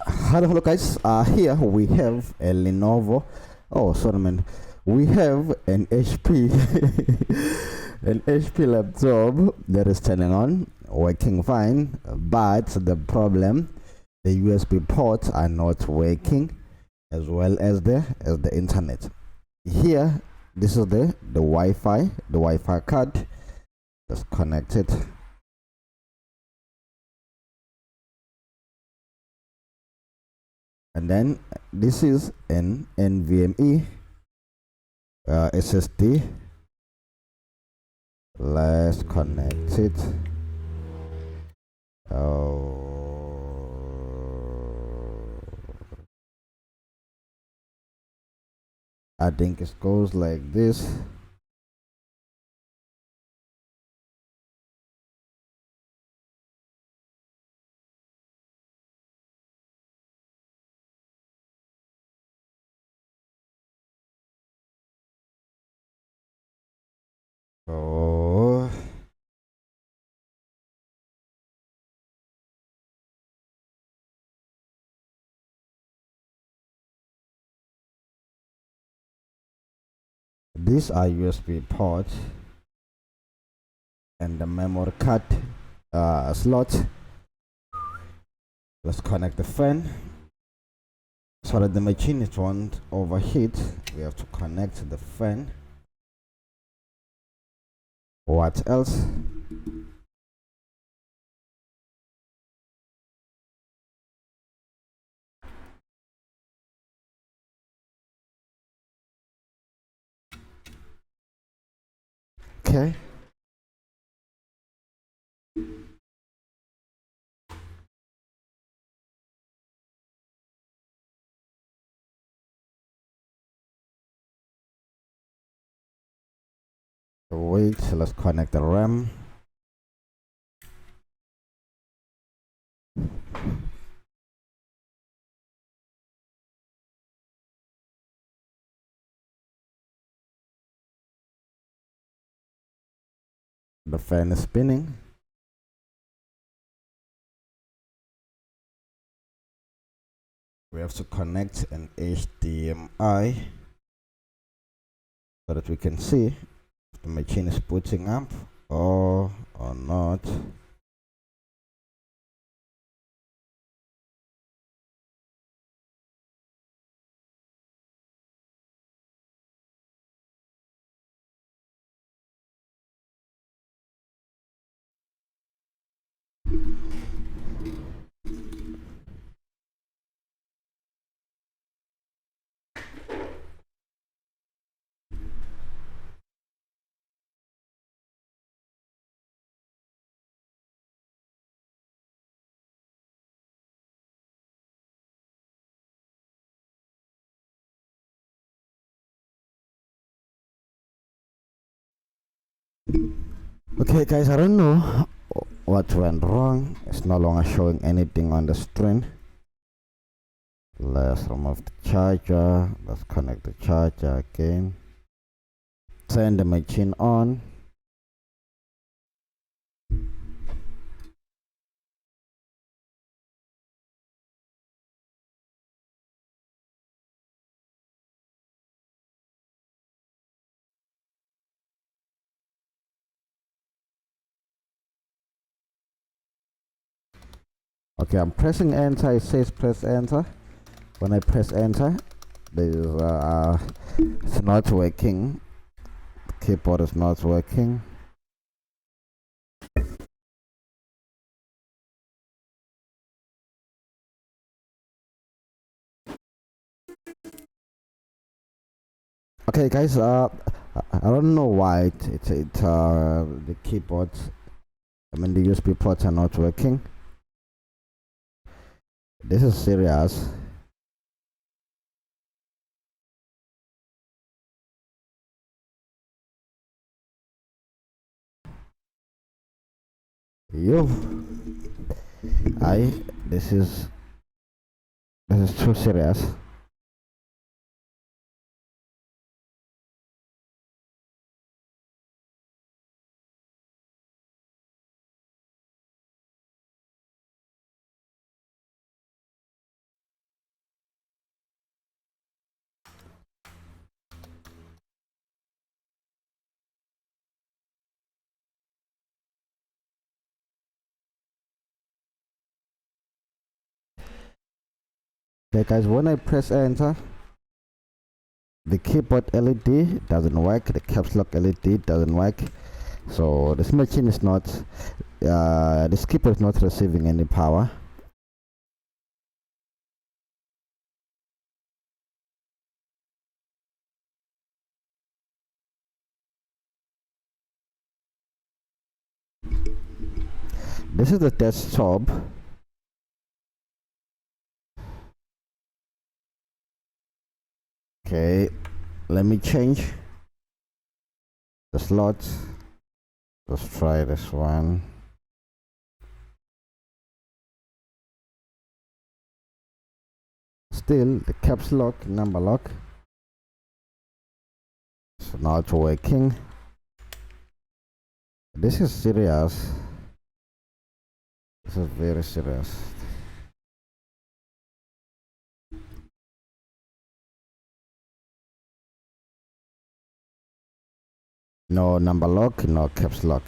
Hello guys. Here we have a Lenovo. Oh, sorry, man. We have an HP, an HP laptop that is turning on, working fine. But the problem, the USB ports are not working, as well as the internet. Here, this is the Wi-Fi card that's connected. And then this is an NVMe SSD. Let's connect it. I think it goes like this. Oh, these are USB ports and the memory card slot. Let's connect the fan so that the machine won't overheat. We have to connect the fan. What else? Okay. Wait, let's connect the RAM. The fan is spinning. We have to connect an HDMI so that we can see if the machine is booting up or not. Okay guys, I don't know what went wrong. It's no longer showing anything on the screen. Let's remove the charger. Let's connect the charger again. Turn the machine on. Okay, I'm pressing enter. It says press enter. When I press enter, it's not working. The keyboard is not working. Okay guys, I don't know why the keyboard, the USB ports are not working. This is serious. Yo, this is too serious. Okay guys, when I press enter, the keyboard LED doesn't work, the caps lock LED doesn't work. So this machine is not, this keyboard is not receiving any power. This is the desktop. Okay, let me change the slots. Let's try this one. Still the caps lock, number lock. So now it's working. This is serious. This is very serious. No number lock, no caps lock.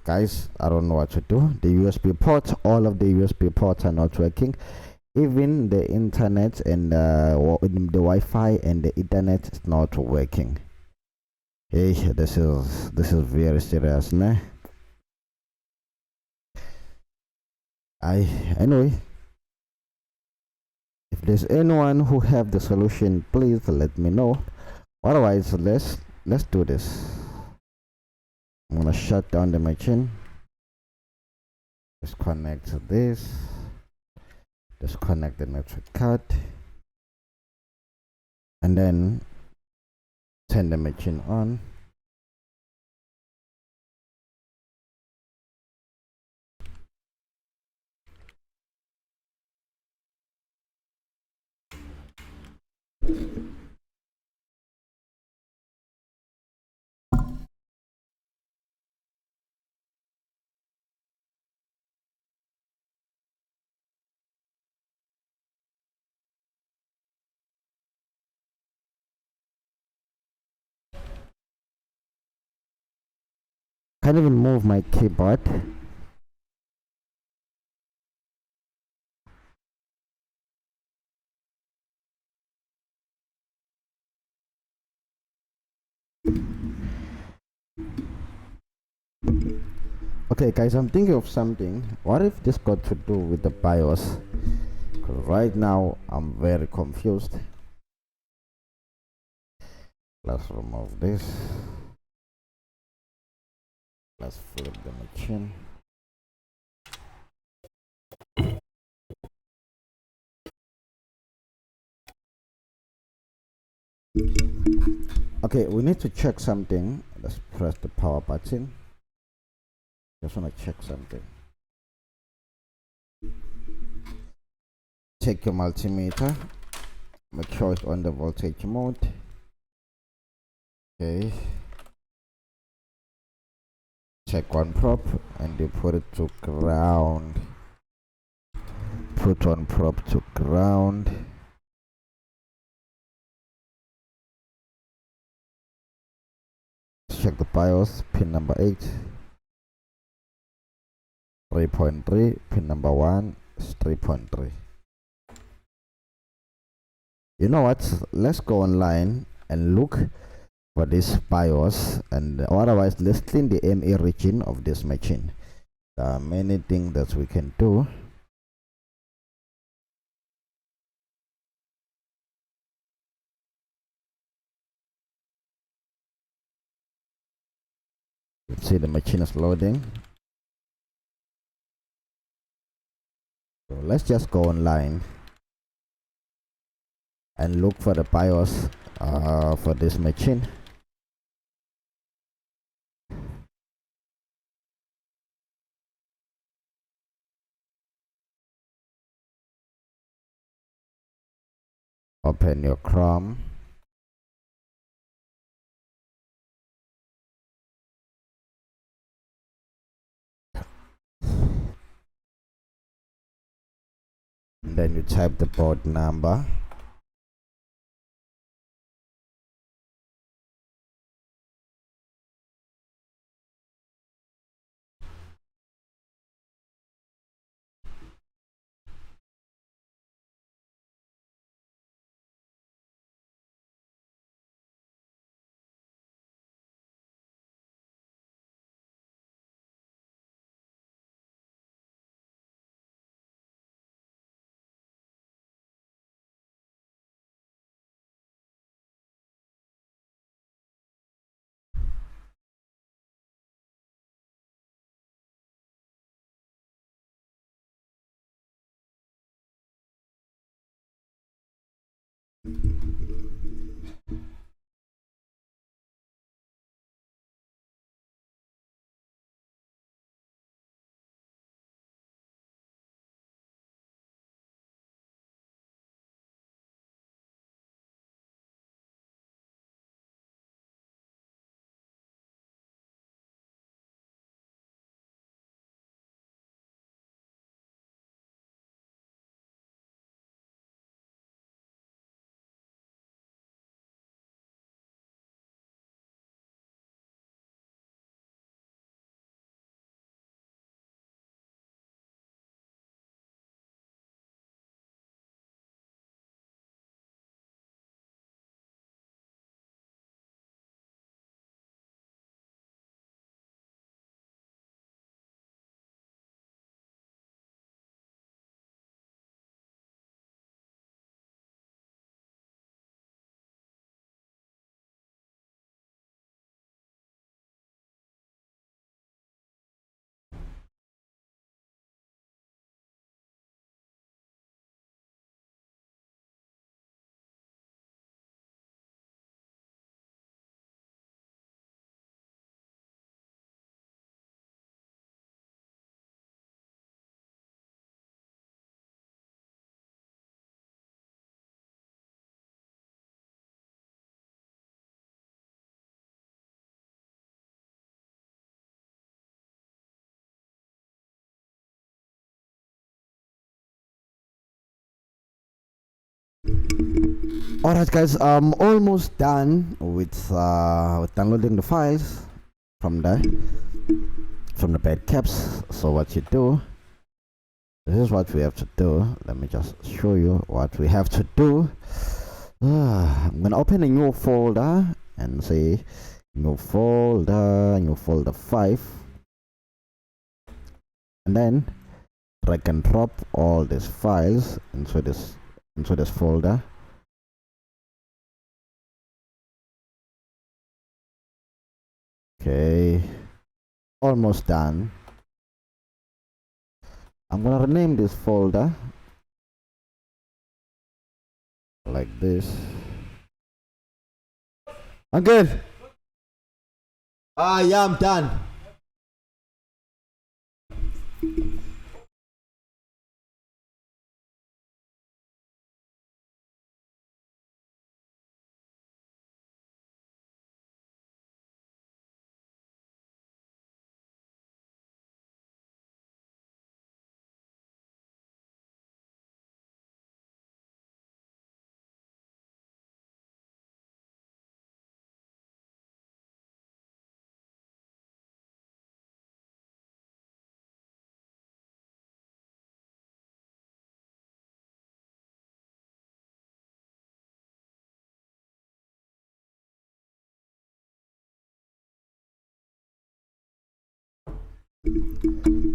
Guys, I don't know what to do. The USB ports, all of the USB ports are not working. Even the internet and the Wi-Fi and the internet is not working. Hey, this is very serious, man. Anyway, if there's anyone who have the solution, please let me know. Otherwise, let's do this. I'm gonna shut down the machine. Disconnect this. Disconnect the network card, and then turn the machine on. Can't even move my keyboard. Okay guys, I'm thinking of something. What if this got to do with the BIOS? Because right now I'm very confused. Let's remove this. Let's flip the machine. Okay, we need to check something. Let's press the power button. Just want to check something. Take your multimeter, make sure it's on the voltage mode. Okay, check one probe and you put it to ground. Put one probe to ground. Check the BIOS, pin number 8, 3.3, pin number 1 is 3.3. You know what, let's go online and look for this BIOS, and otherwise let's clean the ME region of this machine. There are many things that we can do. Let's see, the machine is loading. So let's just go online and look for the BIOS for this machine. Open your Chrome. And then you type the board number. Alright guys, I'm almost done with downloading the files from there, from the bed caps. So what you do, this is what we have to do. Let me just show you what we have to do. I'm gonna open a new folder and say new folder 5, and then drag and drop all these files into this folder. Okay, almost done. I'm gonna rename this folder like this. Uncle! Yeah, I'm done.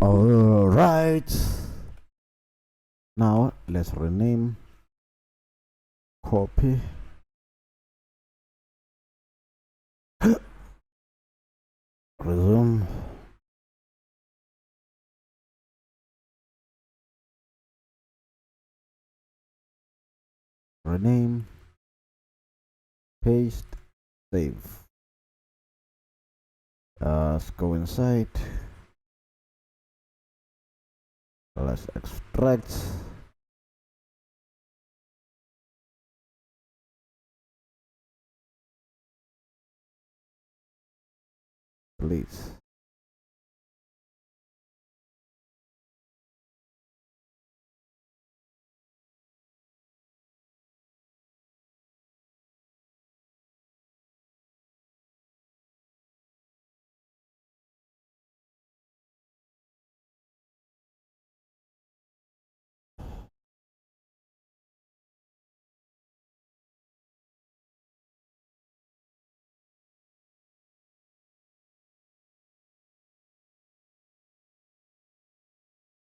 All right. Now let's rename, copy, resume, rename, paste, save. Let's go inside. Let's extract. Delete.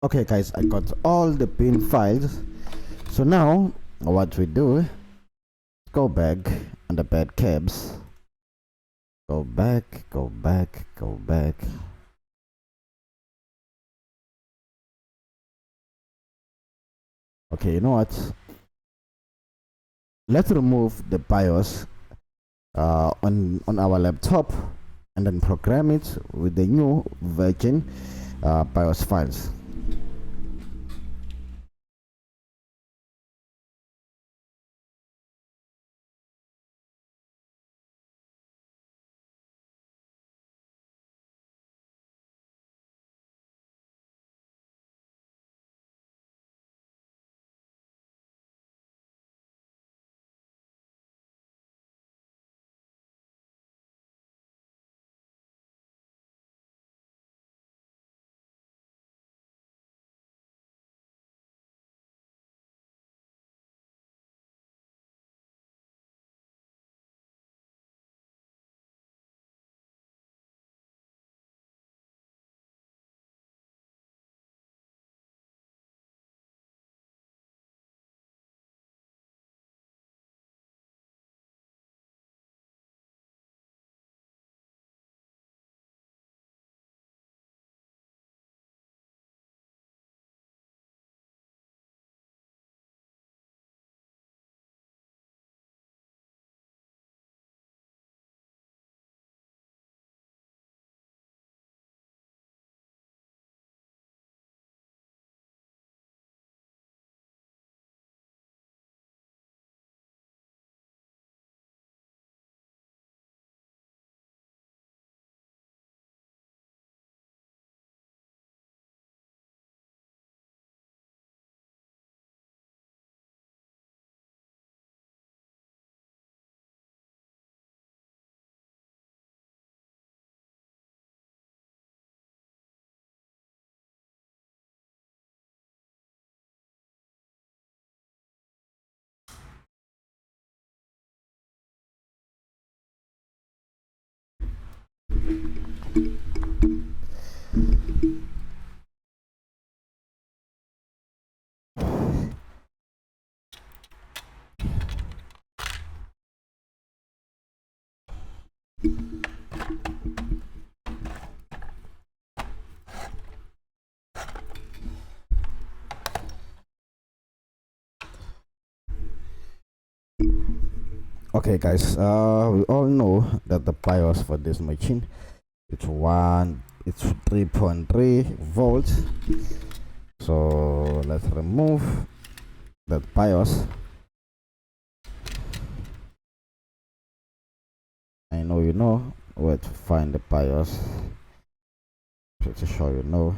Okay guys, I got all the bin files. So now what we do, go back on the bed cabs. Go back. Okay, you know what? Let's remove the BIOS on our laptop and then program it with the new version BIOS files. Okay guys, we all know that the BIOS for this machine, it's 3.3 volts. So let's remove that BIOS. I know you know where to find the BIOS. Pretty sure you know.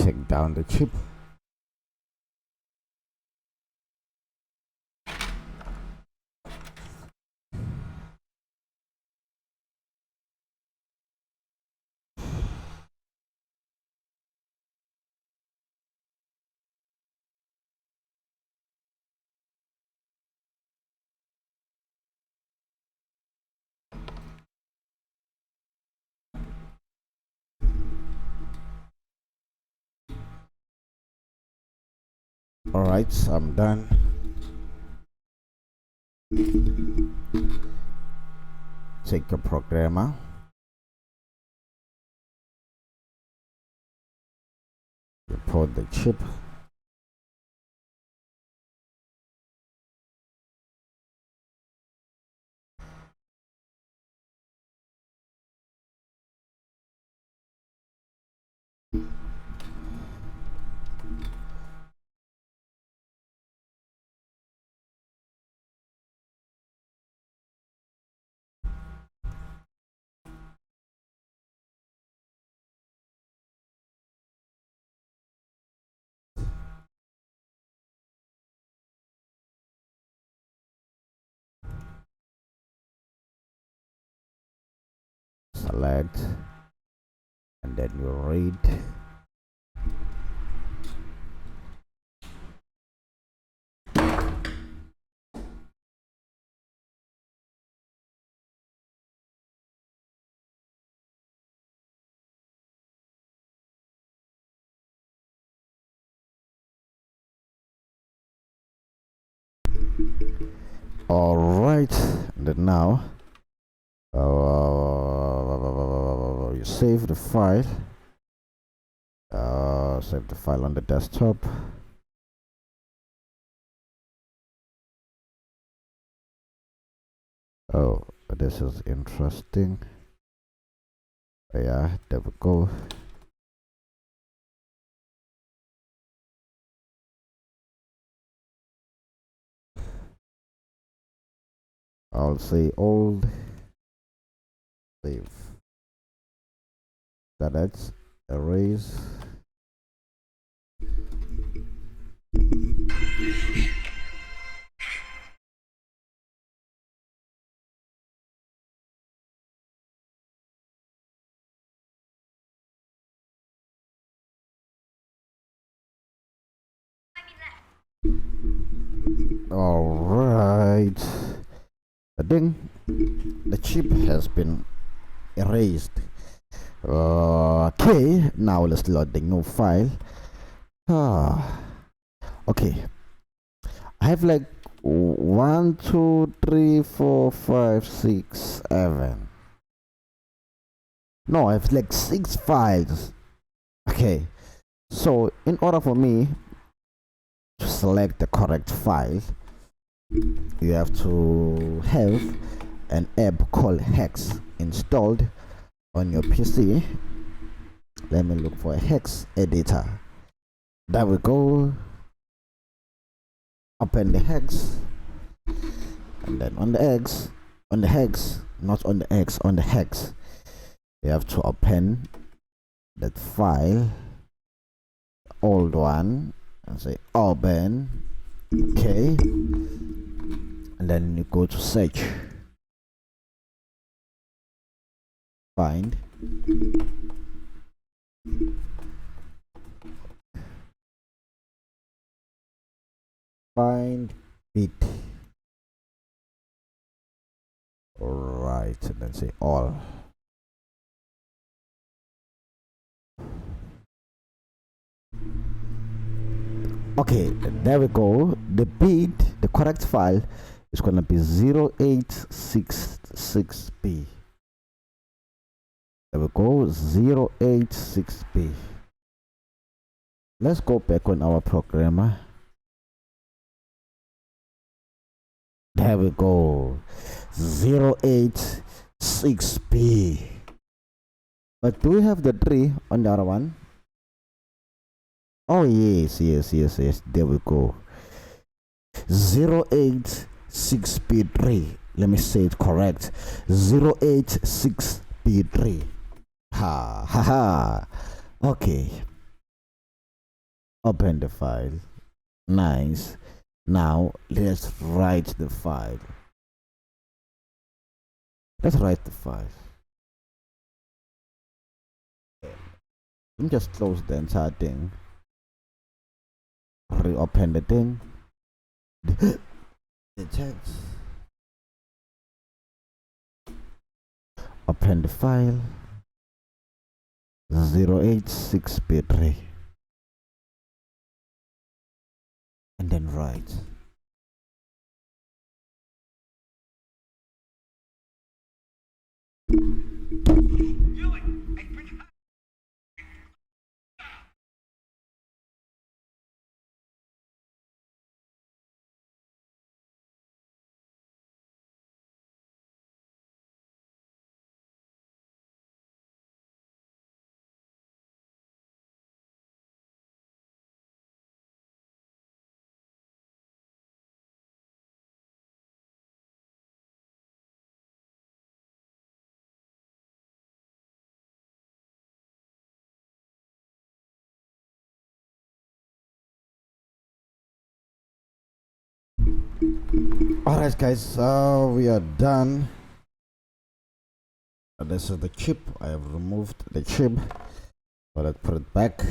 Check down the chip. Alright, so I'm done. Take the programmer. Report the chip. Select, and then you read. All right, and then now you save the file. Save the file on the desktop. Oh, this is interesting. Yeah, there we go. I'll say old save. That's erase. All right. The thing, the chip has been erased. Okay, now let's load the new file. Okay, I have like 1 2 3 4 5 6 7. No, I have like 6 files. Okay, so in order for me to select the correct file, you have to have an app called Hex installed on your PC. Let me look for a Hex editor. There we go. Open the Hex, and then on the Hex, not on the X, on the Hex, you have to open that file, old one, and say open. Okay, and then you go to search, find, Find bit. Right, and then say all. Okay, there we go. The bit, the correct file is gonna be 0866p. There we go, 086p. Let's go back on our programmer. There we go, 086p. But do we have the 3 on the other one? Oh yes, there we go, 086p3. Let me say it correct, 086p3. Ha ha ha. Okay, open the file. Nice. Now let's write the file. Let's write the file. Let me just close the entire thing. Reopen the thing. The text. Open the file. 086p3. And then write. Alright guys, we are done. This is the chip. I have removed the chip, but let's put it back.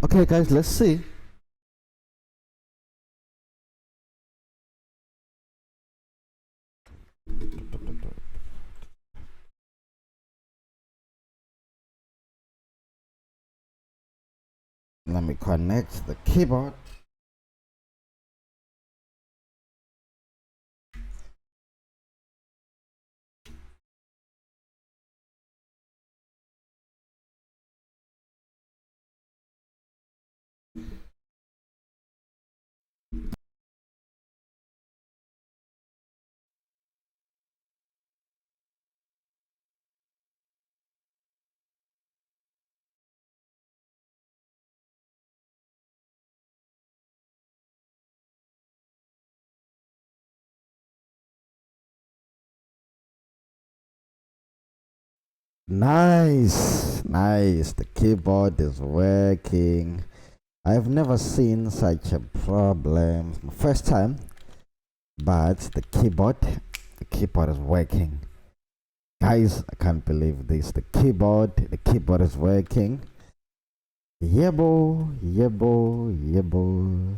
Okay guys, let's see. Let me connect the keyboard. Nice, nice. The keyboard is working. I've never seen such a problem. My first time, but the keyboard is working. Guys, I can't believe this. The keyboard is working. Yebo, yebo, yebo.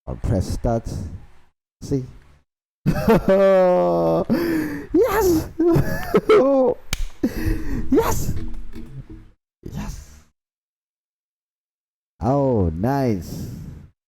I'll press start. See? Yes! Yes! Yes! Oh, nice.